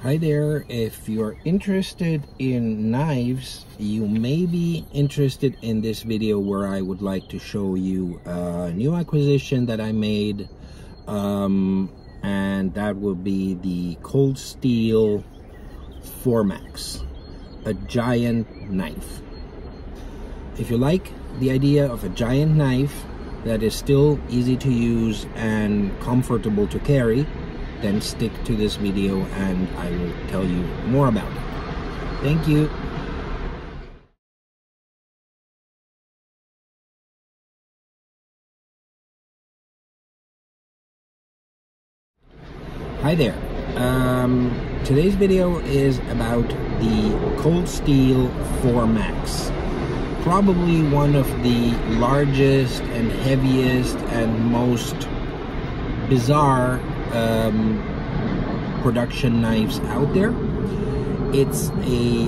Hi there. If you're interested in knives, you may be interested in this video where I would like to show you a new acquisition that I made, and that will be the Cold Steel Formax, a giant knife. If you like the idea of a giant knife that is still easy to use and comfortable to carry, then stick to this video and I will tell you more about it. Thank you. Hi there. Today's video is about the Cold Steel Formax. Probably one of the largest and heaviest and most bizarre production knives out there. It's a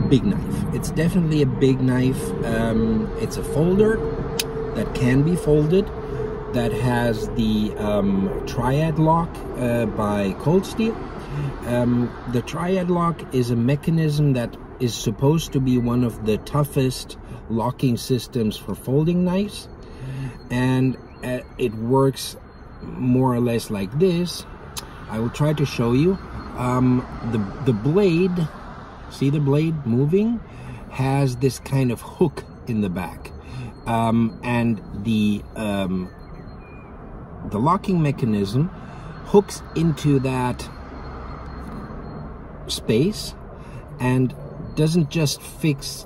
big knife. It's definitely a big knife. It's a folder that can be folded, that has the Triad lock by Cold Steel. The Triad lock is a mechanism that is supposed to be one of the toughest locking systems for folding knives, and it works more or less like this. I will try to show you. The blade, see the blade moving, has this kind of hook in the back, and the locking mechanism hooks into that space and doesn't just fix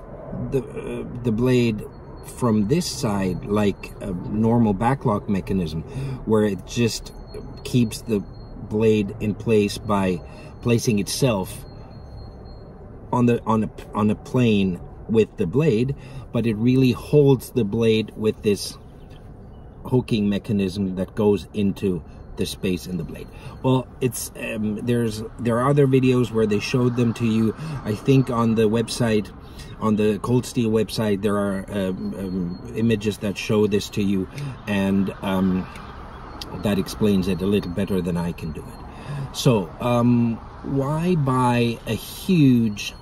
the blade from this side like a normal backlock mechanism, where it just keeps the blade in place by placing itself on a plane with the blade, but it really holds the blade with this hooking mechanism that goes into the space in the blade. Well, it's there are other videos where they showed them to you. I think on the website, on the Cold Steel website, there are images that show this to you, and that explains it a little better than I can do it. So why buy a huge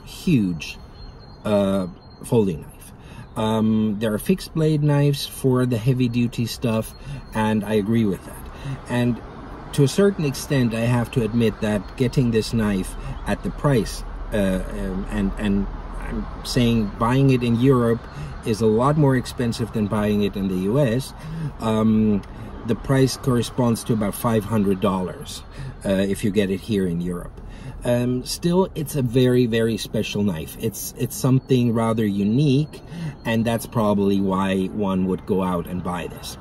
folding knife? There are fixed blade knives for the heavy duty stuff, and I agree with that. And to a certain extent, I have to admit that getting this knife at the price, and I'm saying buying it in Europe is a lot more expensive than buying it in the US. The price corresponds to about $500 if you get it here in Europe. Still, it's a very special knife. It's something rather unique, and that's probably why one would go out and buy this.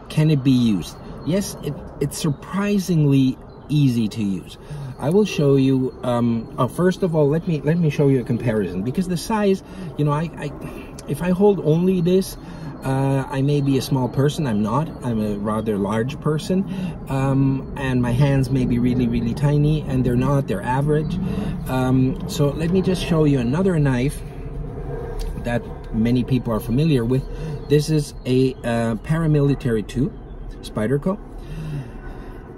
Can it be used? Yes, it's surprisingly easy to use. I will show you. First of all, let me show you a comparison, because the size, you know, if I hold only this, I may be a small person. I'm not. I'm a rather large person, and my hands may be really tiny, and they're not. They're average. So let me just show you another knife that many people are familiar with. This is a Paramilitary 2 Spyderco,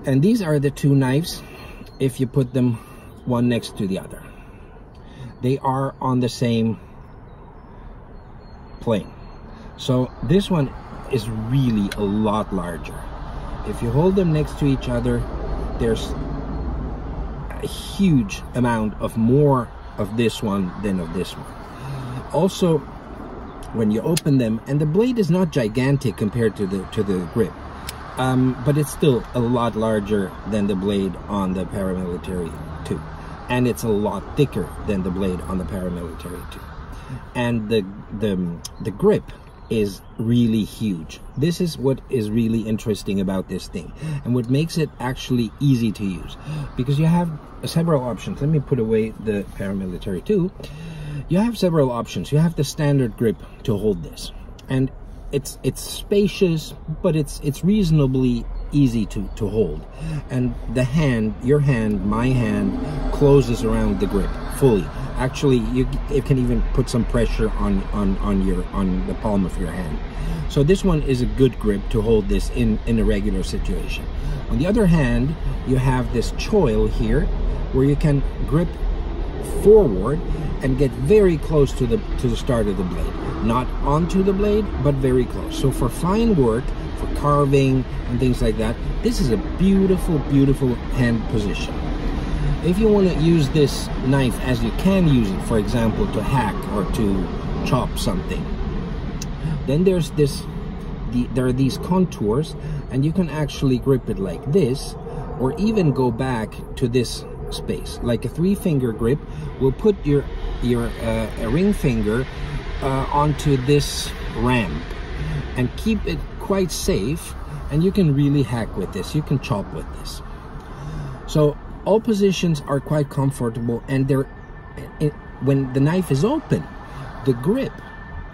and these are the two knives if you put them one next to the other. They are on the same plane. So this one is really a lot larger. If you hold them next to each other, there's a huge amount of more of this one than of this one. Also, when you open them, and the blade is not gigantic compared to the grip, but it's still a lot larger than the blade on the Paramilitary 2, and it's a lot thicker than the blade on the Paramilitary 2, and the grip is really huge. This is what is really interesting about this thing, and what makes it actually easy to use, because you have several options. Let me put away the Paramilitary 2. You have several options. You have the standard grip to hold this, and it's spacious, but it's reasonably easy to hold, and the hand, your hand, my hand, closes around the grip fully. Actually, it can even put some pressure on the palm of your hand. So this one is a good grip to hold this in a regular situation. On the other hand, you have this choil here where you can grip forward and get very close to the start of the blade. Not onto the blade, but very close. So for fine work, for carving and things like that, this is a beautiful, beautiful hand position. If you want to use this knife as you can use it, for example, to hack or to chop something, then there are these contours, and you can actually grip it like this, or even go back to this space, like a 3-finger grip. Will put your ring finger onto this ramp and keep it quite safe, and you can really hack with this. You can chop with this. So all positions are quite comfortable, and when the knife is open, the grip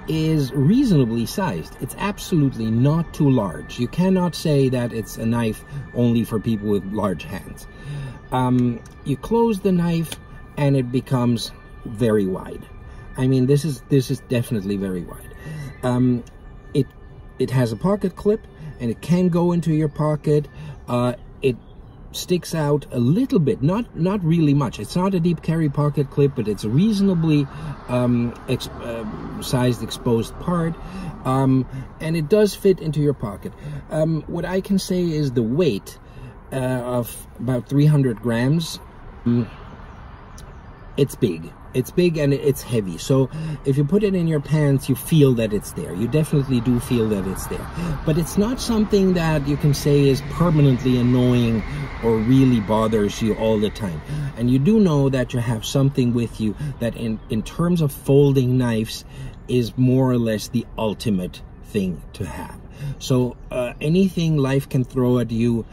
is reasonably sized. It's absolutely not too large. You cannot say that it's a knife only for people with large hands. You close the knife and it becomes very wide. I mean, this is definitely very wide. It has a pocket clip, and it can go into your pocket. It sticks out a little bit, not really much. It's not a deep carry pocket clip, but it's a reasonably sized exposed part, and it does fit into your pocket. What I can say is the weight of about 300 grams. It's big. It's big and it's heavy. So if you put it in your pants, you feel that it's there. You definitely do feel that it's there. But it's not something that you can say is permanently annoying or really bothers you all the time. And you do know that you have something with you that in terms of folding knives is more or less the ultimate thing to have. So anything life can throw at you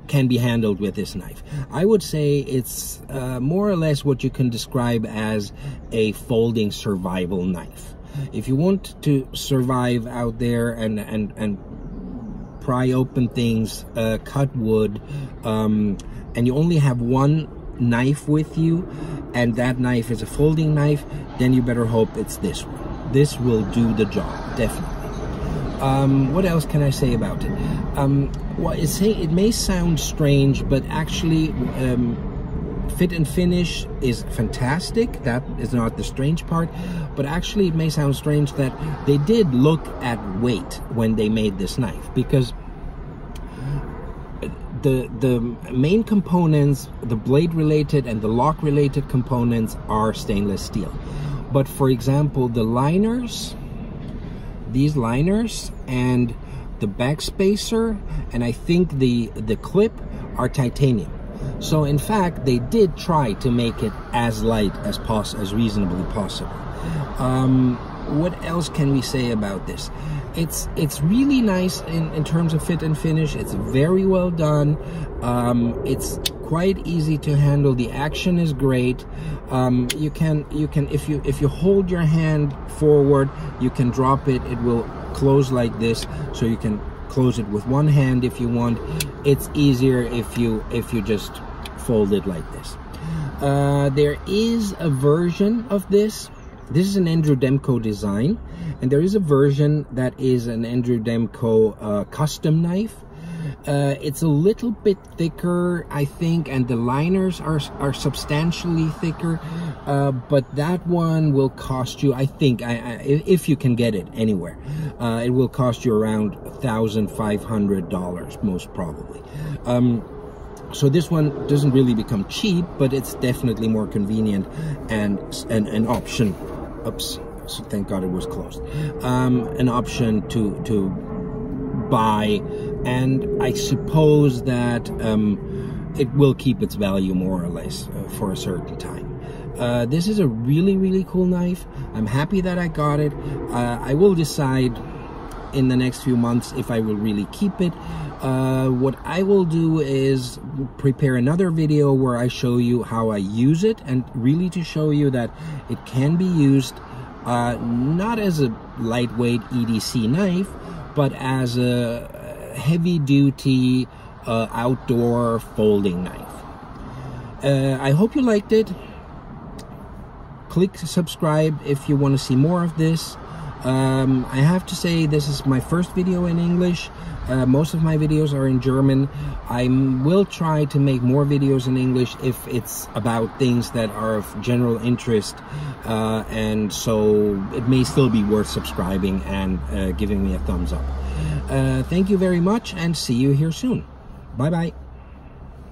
can be handled with this knife. I would say it's more or less what you can describe as a folding survival knife. If you want to survive out there and pry open things, cut wood, and you only have one knife with you, and that knife is a folding knife, then you better hope it's this one. This will do the job, definitely. What else can I say about it? Well, it may sound strange, but actually fit and finish is fantastic. That is not the strange part, but actually it may sound strange that they did look at weight when they made this knife, because the main components, the blade related and the lock related components, are stainless steel. But for example, the liners, these liners and the back spacer, and I think the clip, are titanium. So in fact, they did try to make it as light as reasonably possible. What else can we say about this? It's really nice in terms of fit and finish. It's very well done. It's quite easy to handle. The action is great. You can if you hold your hand forward, you can drop it. It will close like this, so you can close it with one hand if you want. It's easier if you just fold it like this. There is a version of this. This is an Andrew Demko design, and there is a version that is an Andrew Demko custom knife. It's a little bit thicker, I think, and the liners are substantially thicker, but that one will cost you, I think, if you can get it anywhere, it will cost you around $1,500 most probably. So this one doesn't really become cheap, but it's definitely more convenient and an option. Oops, so thank God it was closed. An option to buy, and I suppose that it will keep its value more or less for a certain time. This is a really, really cool knife. I'm happy that I got it. I will decide in the next few months if I will really keep it. What I will do is prepare another video where I show you how I use it, and really to show you that it can be used not as a lightweight EDC knife, but as a heavy-duty outdoor folding knife. I hope you liked it. Click subscribe if you want to see more of this. I have to say this is my first video in English. Most of my videos are in German. I will try to make more videos in English if it's about things that are of general interest, and so it may still be worth subscribing and giving me a thumbs up. Thank you very much, and see you here soon. Bye bye.